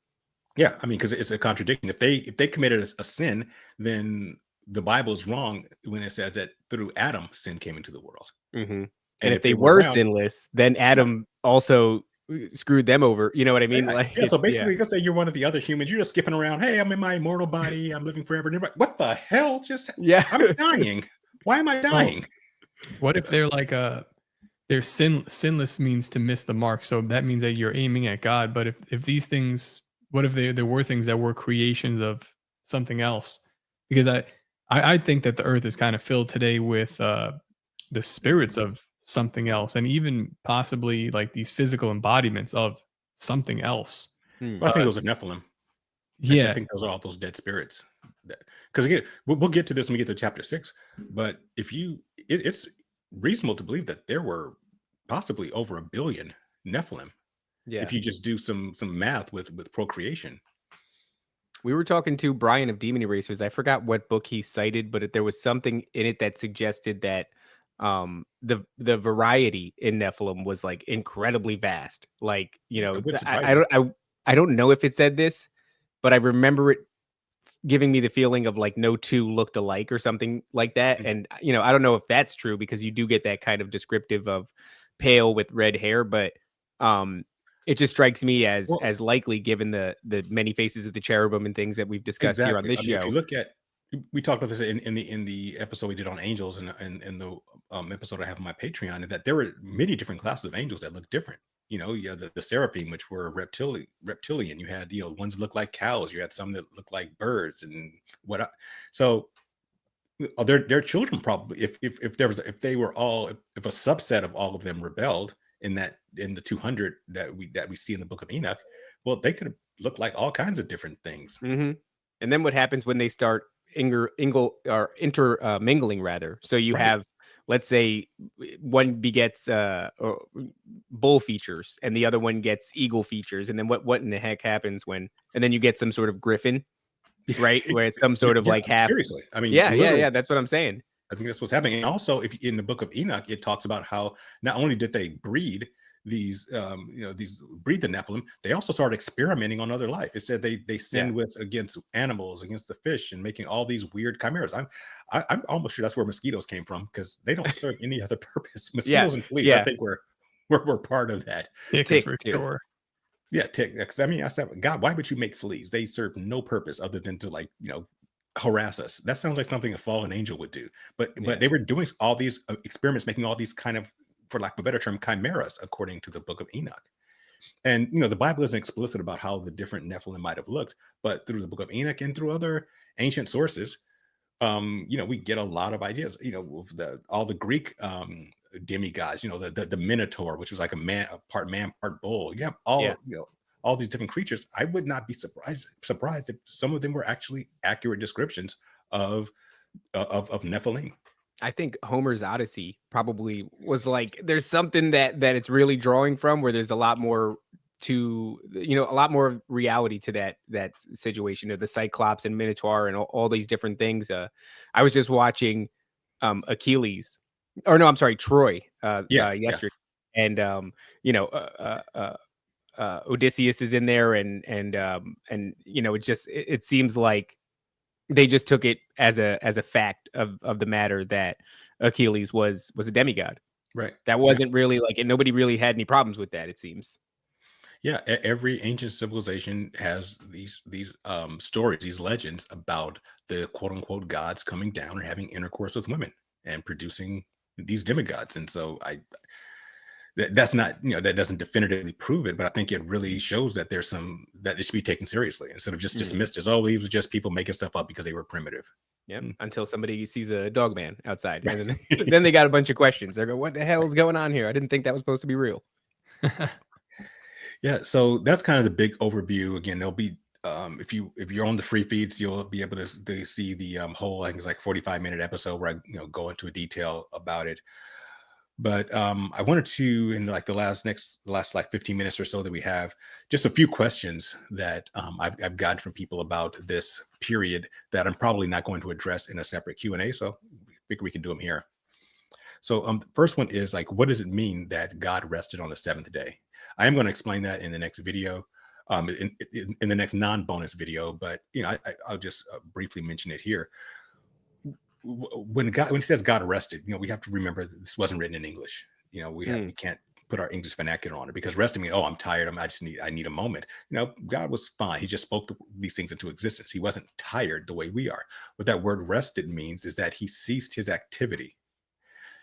Yeah, I mean, because it's a contradiction. If they committed a sin, then the Bible is wrong when it says that through Adam sin came into the world. And if they were sinless, then Adam also screwed them over. You know what I mean? So basically, let's say you're one of the other humans. You're just skipping around. Hey, I'm in my immortal body. I'm living forever. And you're like, what the hell? I'm dying. Why am I dying? What if they're like they're sinless means to miss the mark. So that means that you're aiming at God. But if these things, what if there were things that were creations of something else? Because I think that the earth is kind of filled today with the spirits of something else, and even possibly like these physical embodiments of something else. Well, I think those are Nephilim. I think those are all those dead spirits. Because again, we'll get to this when we get to chapter 6. But it's reasonable to believe that there were possibly over 1 billion Nephilim. Yeah. If you just do some math with procreation. We were talking to Brian of Demon Erasers. I forgot what book he cited, but there was something in it that suggested that the variety in Nephilim was like incredibly vast. Like, I don't know if it said this, but I remember it giving me the feeling of like no two looked alike or something like that. And I don't know if that's true, because you do get that kind of descriptive of pale with red hair, but it just strikes me as likely, given the many faces of the cherubim and things that we've discussed here on this show. If you look at, we talked about this in the episode we did on angels, and the episode I have on my Patreon, that there were many different classes of angels that look different. You had the seraphim, which were reptilian. You had ones that look like cows. You had some that look like birds, and so their children probably, if a subset of all of them rebelled in the 200 that we see in the book of Enoch, well, they could have looked like all kinds of different things. And then what happens when they start intermingling rather? So you have, let's say, one begets bull features and the other one gets eagle features, and then what in the heck happens and then you get some sort of griffin, right? Where it's some sort of like half. Seriously, I mean, yeah, that's what I'm saying. I think that's what's happening. And also, if in the book of Enoch, it talks about how not only did they breed breed the Nephilim, they also started experimenting on other life. It said they sinned against animals, against the fish, and making all these weird chimeras. I'm almost sure that's where mosquitoes came from, because they don't serve any other purpose. Mosquitoes and fleas, I think we're part of that. Ticks for sure. Yeah, tick. Because I said, God, why would you make fleas? They serve no purpose other than to harass us. That sounds like something a fallen angel would do. But they were doing all these experiments, making all these kind of, for lack of a better term, chimeras, according to the book of Enoch. And the Bible isn't explicit about how the different Nephilim might have looked, but through the book of Enoch and through other ancient sources, we get a lot of ideas. All the Greek demigods, the Minotaur, which was like a part man, part bull. You have all these different creatures. I would not be surprised if some of them were actually accurate descriptions of Nephilim. I think Homer's Odyssey probably was like, there's something that it's really drawing from, where there's a lot more to, a lot more reality to that situation, the Cyclops and Minotaur and all these different things. I was just watching Troy yesterday. And Odysseus is in there, and it seems like they just took it as a fact of the matter that Achilles was a demigod. Right. That wasn't really and nobody really had any problems with that, it seems. Yeah, every ancient civilization has these stories, these legends about the quote unquote gods coming down and having intercourse with women and producing these demigods. And so that's not, that doesn't definitively prove it, but I think it really shows that there's that it should be taken seriously instead of just dismissed as, these were just people making stuff up because they were primitive. Yeah. Until somebody sees a dog man outside, and then they got a bunch of questions. They're going, what the hell is going on here? I didn't think that was supposed to be real. Yeah, so that's kind of the big overview. Again, there'll be if you're on the free feeds, you'll be able to see the whole, I think it's like 45-minute episode where I go into a detail about it. But I wanted to, in like the last like 15 minutes or so that we have, just a few questions that I've gotten from people about this period that I'm probably not going to address in a separate Q&A. So I figure we can do them here. So the first one is like, what does it mean that God rested on the seventh day? I am going to explain that in the next video, in the next non-bonus video, but I'll just briefly mention it here. When he says God rested, we have to remember that this wasn't written in English. We can't put our English vernacular on it, because resting means, oh, I'm tired. I need a moment. God was fine. He just spoke these things into existence. He wasn't tired the way we are. What that word rested means is that he ceased his activity.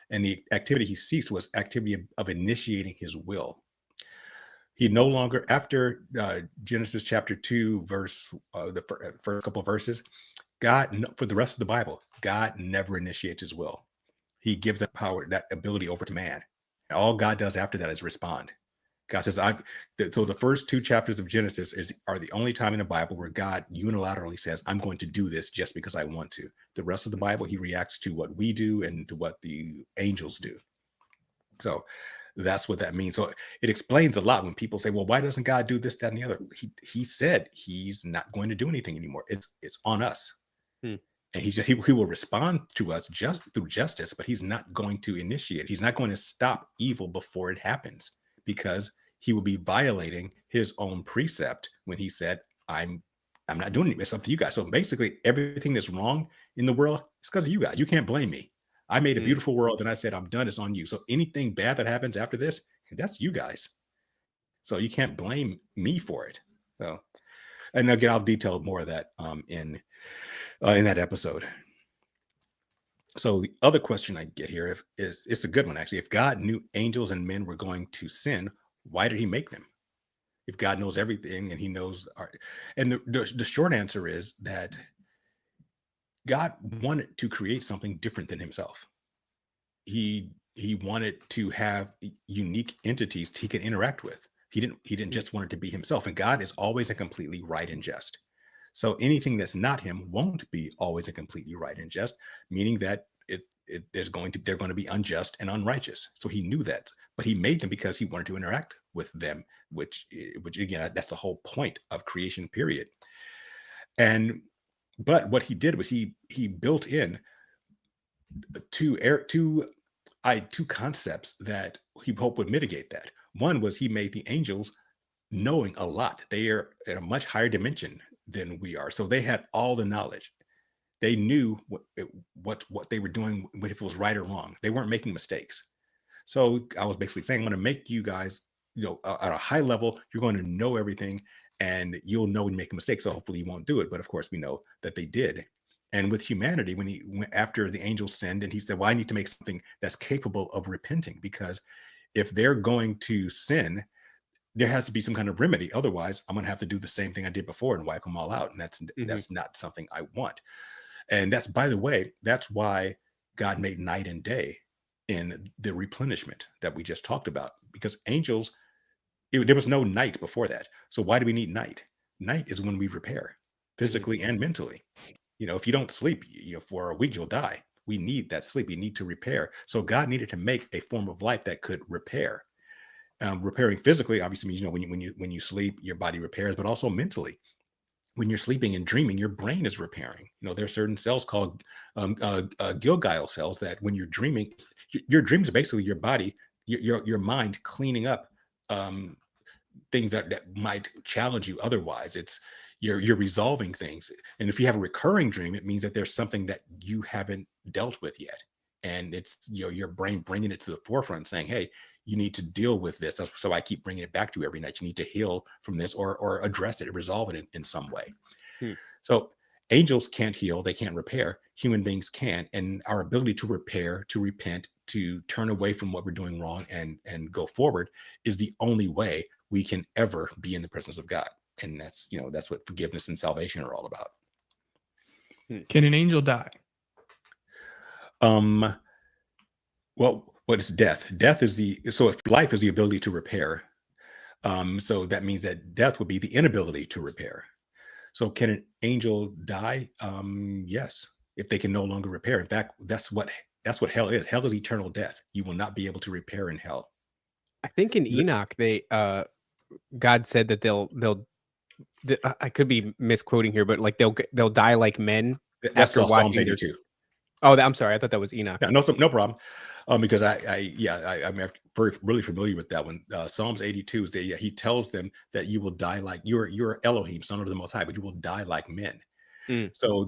And the activity he ceased was activity of initiating his will. He no longer, after Genesis chapter 2, verse the first couple of verses, God, for the rest of the Bible, God never initiates his will. He gives that power, that ability over to man. And all God does after that is respond. God says, so the first 2 chapters of Genesis are the only time in the Bible where God unilaterally says, I'm going to do this just because I want to. The rest of the Bible, he reacts to what we do and to what the angels do. So that's what that means. So it explains a lot when people say, well, why doesn't God do this, that, and the other? He said he's not going to do anything anymore. It's on us. And he will respond to us just through justice, but he's not going to initiate. He's not going to stop evil before it happens, because he will be violating his own precept when he said, I'm not doing it. It's up to you guys. So basically everything that's wrong in the world is because of you guys. You can't blame me. I made a beautiful world and I said, I'm done. It's on you. So anything bad that happens after this, that's you guys. So you can't blame me for it. So, and again, I'll detail more of that in that episode. So the other question I get here is it's a good one, actually. If God knew angels and men were going to sin, why did he make them? If God knows everything and he knows and the short answer is that God wanted to create something different than himself. He wanted to have unique entities he can interact with. He didn't just want it to be himself. And God is always a completely right and just. So anything that's not him won't be always a completely right and just, meaning that they're going to be unjust and unrighteous. So he knew that, but he made them because he wanted to interact with them, which again, that's the whole point of creation, period. But what he did was he built in two concepts that he hoped would mitigate that. One was he made the angels knowing a lot. They are at a much higher dimension than we are. So they had all the knowledge. They knew what they were doing, if it was right or wrong. They weren't making mistakes. So I was basically saying, I'm going to make you guys, at a high level, you're going to know everything and you'll know when you make a mistake. So hopefully you won't do it. But of course we know that they did. And with humanity, when he went after the angels sinned, and he said, well, I need to make something that's capable of repenting, because if they're going to sin, there has to be some kind of remedy. Otherwise, I'm going to have to do the same thing I did before and wipe them all out. And that's not something I want. And that's, by the way, that's why God made night and day in the replenishment that we just talked about, because angels, there was no night before that. So why do we need night? Night is when we repair physically and mentally. If you don't sleep, for a week, you'll die. We need that sleep. We need to repair. So God needed to make a form of life that could repair. Repairing physically, obviously, means, when you sleep, your body repairs, but also mentally. When you're sleeping and dreaming, your brain is repairing. There are certain cells called Gilgyle cells that when you're dreaming, your dreams are basically your body, your mind cleaning up things that might challenge you otherwise. It's you're resolving things. And if you have a recurring dream, it means that there's something that you haven't dealt with yet. And it's your brain bringing it to the forefront, saying, hey, you need to deal with this. So I keep bringing it back to you every night. You need to heal from this or address it, resolve it in some way. So angels can't heal. They can't repair. Human beings can. And our ability to repair, to repent, to turn away from what we're doing wrong and go forward is the only way we can ever be in the presence of God. And that's what forgiveness and salvation are all about. Can an angel die? Well, what is death? Death is if life is the ability to repair, So that means that death would be the inability to repair. So can an angel die? Yes, if they can no longer repair. In fact, that's what hell is. Hell is eternal death. You will not be able to repair in hell. I think in Enoch, God said that I could be misquoting here, but like they'll die like men That's after Psalms watching 82. I'm sorry, I thought that was Enoch. Yeah, no problem. Because I'm really familiar with that one. Psalms 82 is he tells them that you will die like you're Elohim, son of the Most High, but you will die like men. So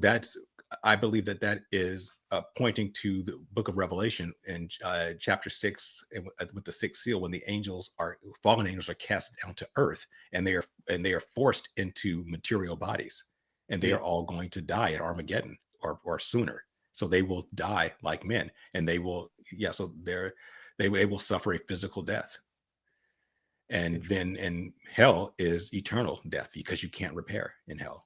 I believe that is pointing to the book of Revelation in chapter 6 with the sixth seal, when the fallen angels are cast down to earth, and they are forced into material bodies, and they are all going to die at Armageddon or sooner. So they will die like men, and they will suffer a physical death. And then hell is eternal death, because you can't repair in hell.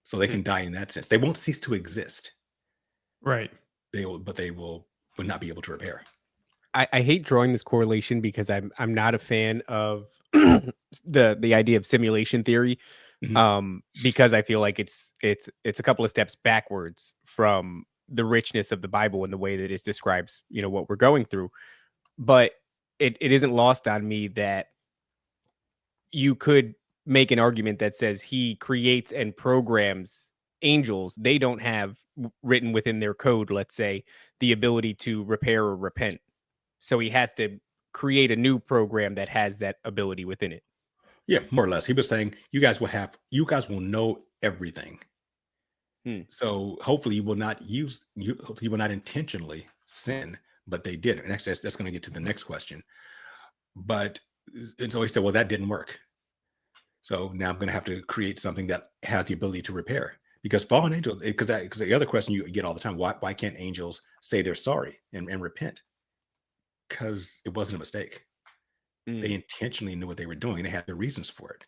So they can die in that sense. They won't cease to exist. Right. They will not be able to repair. I hate drawing this correlation because I'm not a fan of the idea of simulation theory. Because I feel like it's a couple of steps backwards from the richness of the Bible and the way that it describes, what we're going through. But it isn't lost on me that you could make an argument that says he creates and programs angels. They don't have written within their code, let's say, the ability to repair or repent. So he has to create a new program that has that ability within it. Yeah, more or less. He was saying you guys will know everything. So hopefully you will not intentionally sin, but they did. And actually that's going to get to the next question. And so he said, well, that didn't work. So now I'm going to have to create something that has the ability to repair, because fallen angels, because the other question you get all the time, why can't angels say they're sorry and repent? Because it wasn't a mistake. They intentionally knew what they were doing. They had their reasons for it.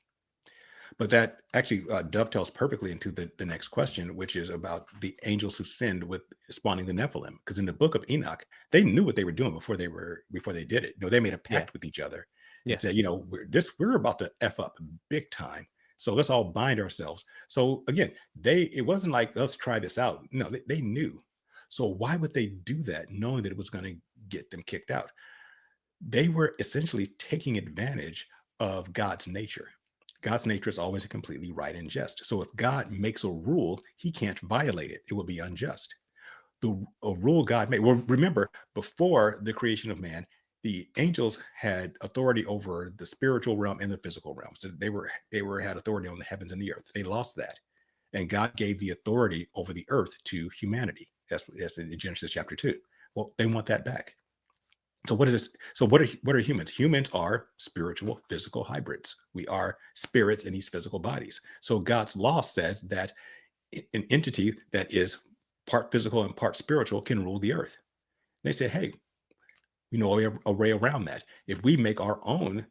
But that actually dovetails perfectly into the next question, which is about the angels who sinned with spawning the Nephilim. Because in the book of Enoch, they knew what they were doing before they did it. They made a pact with each other and said, we're about to F up big time. So let's all bind ourselves. So again, it wasn't like, let's try this out. No, they knew. So why would they do that, knowing that it was going to get them kicked out? They were essentially taking advantage of God's nature. God's nature is always completely right and just. So if God makes a rule, he can't violate it. It would be unjust. A rule God made. Well, remember, before the creation of man, the angels had authority over the spiritual realm and the physical realm. So they had authority on the heavens and the earth. They lost that. And God gave the authority over the earth to humanity. That's in Genesis chapter 2. Well, they want that back. So what is this? So what are humans? Humans are spiritual, physical hybrids. We are spirits in these physical bodies. So God's law says that an entity that is part physical and part spiritual can rule the earth. They say, hey, a way around that. If we make our own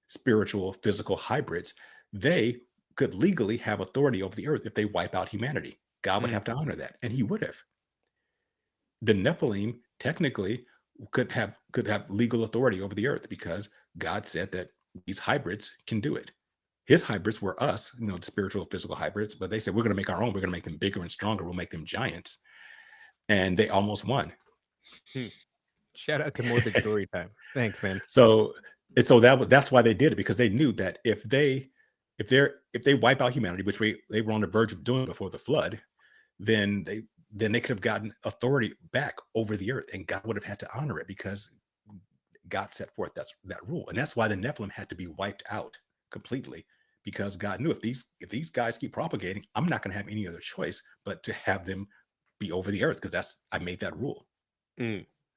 spiritual, physical hybrids, they could legally have authority over the earth if they wipe out humanity. God would have to honor that, and he would have. The Nephilim technically could have legal authority over the earth, because God said that these hybrids can do it. His hybrids were us, the spiritual, physical hybrids, but they said, we're going to make our own. We're going to make them bigger and stronger. We'll make them giants. And they almost won. Shout out to Morbid Story Time. Thanks, man. So that's why they did it, because they knew that if they wipe out humanity, which they were on the verge of doing before the flood, then they could have gotten authority back over the earth, and God would have had to honor it, because God set forth that rule. And that's why the Nephilim had to be wiped out completely, because God knew if these guys keep propagating, I'm not going to have any other choice but to have them be over the earth, because I made that rule.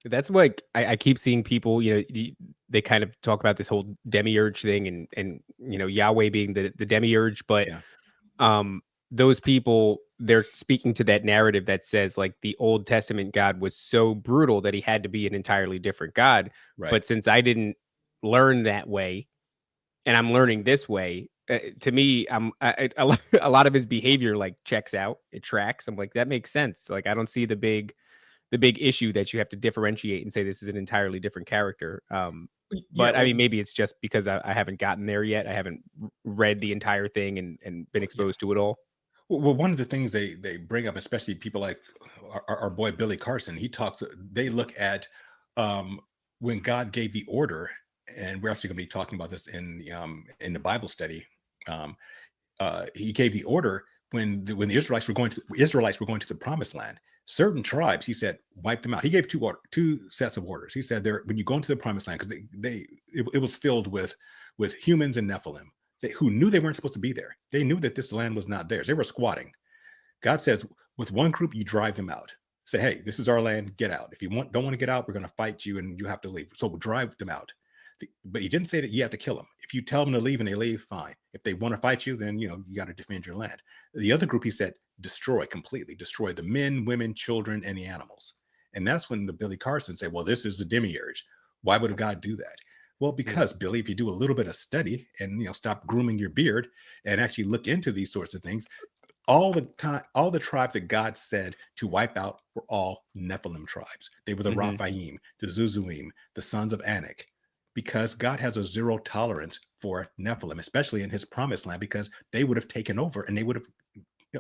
That's what I keep seeing people, they kind of talk about this whole demiurge thing, and Yahweh being the demiurge, but those people, they're speaking to that narrative that says, like, the Old Testament God was so brutal that he had to be an entirely different God. Right. But since I didn't learn that way, and I'm learning this way, to me, a lot of his behavior like checks out. It tracks. I'm like, that makes sense. Like, I don't see the big the big issue that you have to differentiate and say this is an entirely different character. Yeah, But I mean, maybe it's just because I haven't gotten there yet. I haven't read the entire thing and been exposed to it all. well, one of the things they bring up, especially people like our boy Billy Carson, they look at when God gave the order, and we're actually going to be talking about this in the Bible study. He gave the order when the Israelites were going to the promised land. Certain tribes, he said, wipe them out. He gave two sets of orders. He said, when you go into the promised land, because it was filled with humans and Nephilim who knew they weren't supposed to be there. They knew that this land was not theirs. They were squatting. God says, with one group, you drive them out. Say, hey, this is our land. Get out. If you don't want to get out, we're going to fight you and you have to leave. So we'll drive them out. But he didn't say that you have to kill them. If you tell them to leave and they leave, fine. If they want to fight you, then you got to defend your land. The other group, he said, completely destroy the men, women, children, and the animals. And that's when the Billy Carson said, well, this is the demiurge. Why would God do that? Well, because Billy, if you do a little bit of study and stop grooming your beard and actually look into these sorts of things, all the tribes that God said to wipe out were all Nephilim tribes. They were the Raphaim, the Zuzuim, the sons of Anak, because God has a zero tolerance for Nephilim, especially in his promised land, because they would have taken over and they would have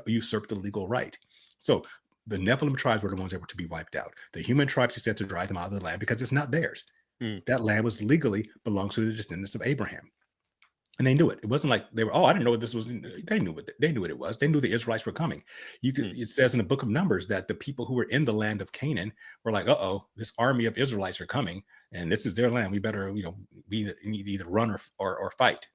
usurped the legal right. So the Nephilim tribes were the ones that were to be wiped out. The human tribes, he said, to drive them out of the land because it's not theirs. That land was legally belongs to the descendants of Abraham. And they knew it. It wasn't like they were, I didn't know what this was. They knew what it was. They knew the Israelites were coming. It says in the book of Numbers that the people who were in the land of Canaan were like, this army of Israelites are coming and this is their land. We better, we need to either run or fight.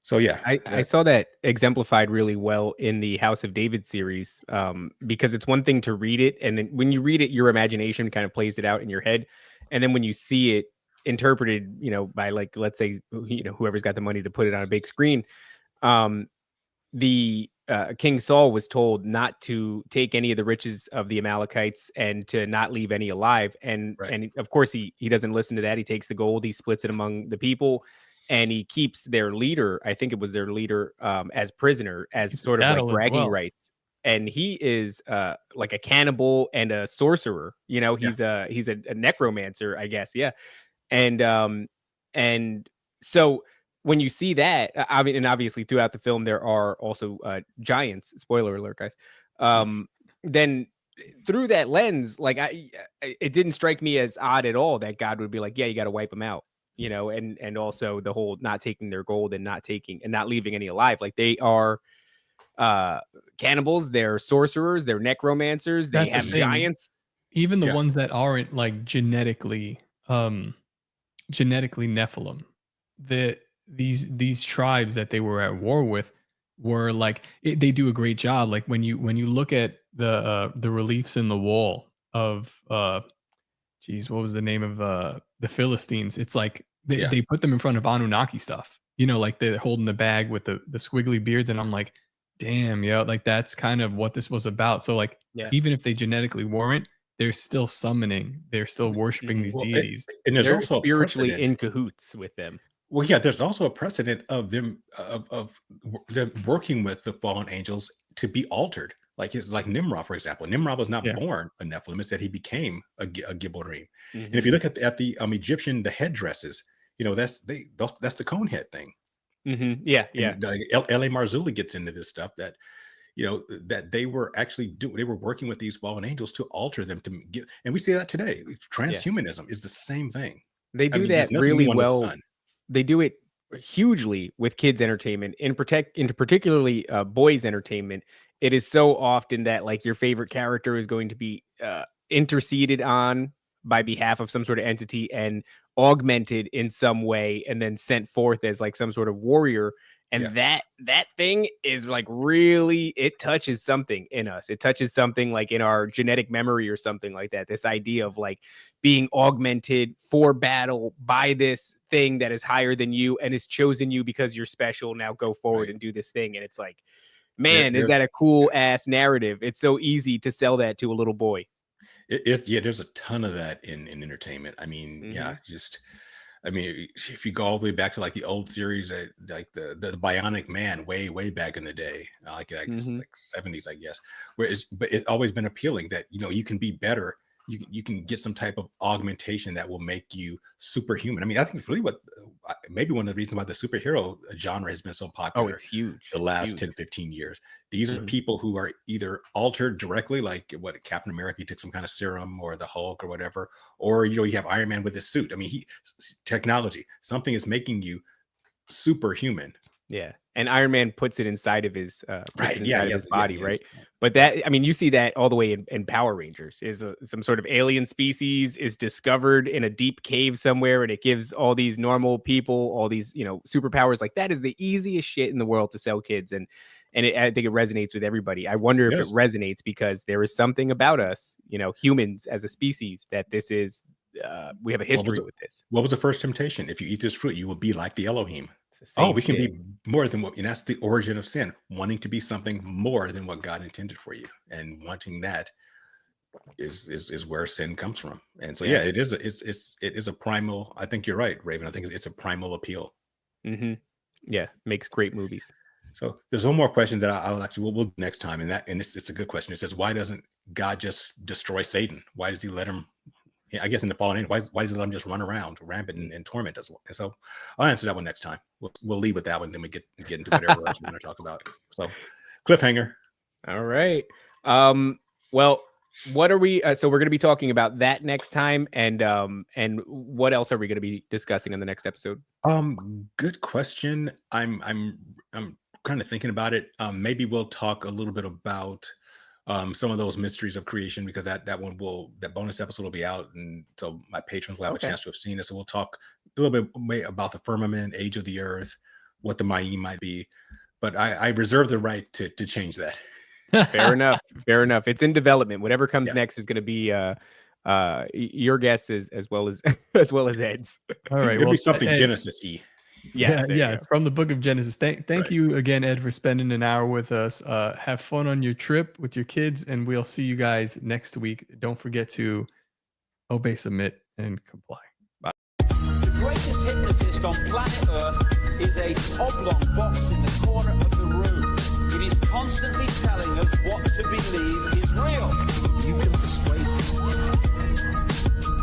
So yeah, I saw that exemplified really well in the House of David series, because it's one thing to read it, and then when you read it, your imagination kind of plays it out in your head, and then when you see it interpreted, by let's say, whoever's got the money to put it on a big screen, the King Saul was told not to take any of the riches of the Amalekites and to not leave any alive, and of course he doesn't listen to that. He takes the gold, he splits it among the people. And he keeps their leader, I think it was their leader, as prisoner, as sort of like bragging rights. And he is like a cannibal and a sorcerer. He's a necromancer, I guess. Yeah. And so when you see that, I mean, and obviously throughout the film, there are also giants. Spoiler alert, guys. Then through that lens, it didn't strike me as odd at all that God would be like, yeah, you got to wipe them out. And also the whole not taking their gold and not leaving any alive. Like, they are cannibals, they're sorcerers, they're necromancers, they have giants. Even the ones that aren't like genetically Nephilim, these tribes that they were at war with were like, they do a great job. Like when you look at the reliefs in the wall of what was the name of the Philistines? It's like they put them in front of Anunnaki stuff, like they're holding the bag with the squiggly beards, and I'm like, damn, like that's kind of what this was about. So like, even if they genetically weren't, they're still summoning, they're still worshiping these deities, and there's also spiritually in cahoots with them. Well, yeah, there's also a precedent of them of them working with the fallen angels to be altered. Like Nimrod, for example. Nimrod was not born a Nephilim. It said he became a Gibborim. And if you look at the Egyptian, the headdresses, that's the cone head thing. Yeah. L.A. Marzulli gets into this stuff that, that they were actually they were working with these fallen angels to alter them to get, and we see that today. Transhumanism is the same thing. They do that really well. They do it hugely with kids entertainment, into particularly boys entertainment. It is so often that like your favorite character is going to be interceded on by behalf of some sort of entity and augmented in some way and then sent forth as like some sort of warrior. And that thing is like, really, it touches something in us. It touches something like in our genetic memory or something like that. This idea of like being augmented for battle by this thing that is higher than you and has chosen you because you're special. Now go forward and do this thing. And it's like, man, is that a cool ass narrative? It's so easy to sell that to a little boy. There's a ton of that in entertainment. I mean, I mean, if you go all the way back to like the old series, like the Bionic Man, way back in the day, like 70s, I guess. But it's always been appealing that you can be better. You can get some type of augmentation that will make you superhuman. I mean, I think it's really maybe one of the reasons why the superhero genre has been so popular. Oh, it's huge. The last 10, 15 years. These are people who are either altered directly, like what Captain America took some kind of serum, or the Hulk or whatever, or you have Iron Man with his suit. I mean, technology, something is making you superhuman. Yeah, and Iron Man puts it inside of his his body, right? Yeah. But that, I mean, you see that all the way in Power Rangers. Is some sort of alien species is discovered in a deep cave somewhere, and it gives all these normal people all these superpowers. Like, that is the easiest shit in the world to sell kids, and I think it resonates with everybody. I wonder if it resonates because there is something about us, humans as a species, that this is we have a history with this. What was the first temptation? If you eat this fruit, you will be like the Elohim. We can be more than what, and that's the origin of sin, wanting to be something more than what God intended for you, and wanting that is where sin comes from. And so it is a primal. I think you're right, Raven. I think it's a primal appeal. Yeah, makes great movies. So there's one more question that I'll actually we'll do next time, and it's a good question. It says, why doesn't God just destroy Satan? Why does he let him? I guess in the fallen age, why does he let him just run around rampant and torment us? And so I'll answer that one next time. We'll leave with that one, then we get into whatever else we want to talk about. So cliffhanger. All right. Well, what are we? So we're going to be talking about that next time, and what else are we going to be discussing in the next episode? Good question. I'm kind of thinking about it. Maybe we'll talk a little bit about some of those mysteries of creation, because that bonus episode will be out, and so my patrons will have a chance to have seen it. So we'll talk a little bit about the firmament, age of the earth, what the Ma'im might be, but I reserve the right to change that. Fair enough. It's in development. Whatever comes next is going to be your guess as well as Ed's. All right, It'll be something Genesis-y. Yes, yeah, from the book of Genesis. Thank you again, Ed, for spending an hour with us. Have fun on your trip with your kids, and we'll see you guys next week. Don't forget to obey, submit, and comply. Bye. The greatest hypnotist on planet Earth is a oblong box in the corner of the room. It is constantly telling us what to believe is real. You can persuade them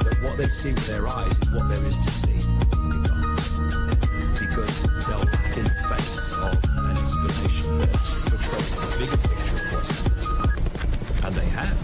that what they see with their eyes is what there is to see. You can't. Because they'll laugh in the face of an explanation that portrays the bigger picture of what's happening. And they have.